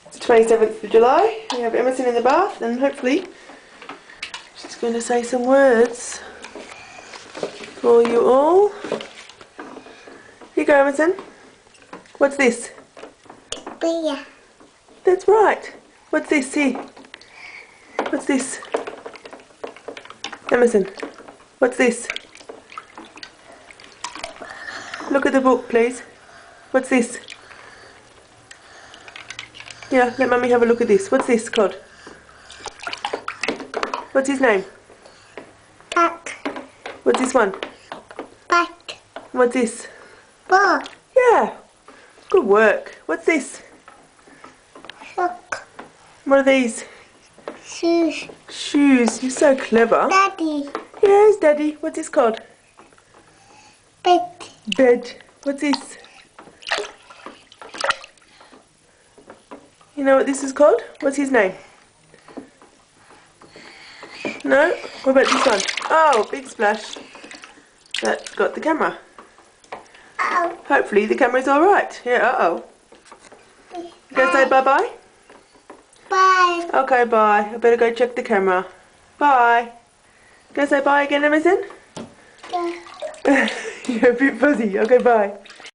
It's the 27th of July. We have Emerson in the bath, and hopefully she's going to say some words for you all. Here you go, Emerson. What's this? Beer. That's right. What's this? Here. What's this? Emerson, what's this? Look at the book, please. What's this? Yeah, let Mummy have a look at this. What's this, Cod? What's his name? Back. What's this one? Back. What's this? Ball. Yeah. Good work. What's this? Sock. What are these? Shoes. Shoes. You're so clever. Daddy. Yes, Daddy. What's this called? Bed. Bed. What's this? You know what this is called? What's his name? No? What about this one? Oh, Big Splash. That got the camera. Oh. Hopefully the camera's alright. Yeah, uh-oh. Go say bye-bye? Bye. Okay, bye. I better go check the camera. Bye. Go say bye again, Emerson? Yeah. You're a bit fuzzy. Okay, bye.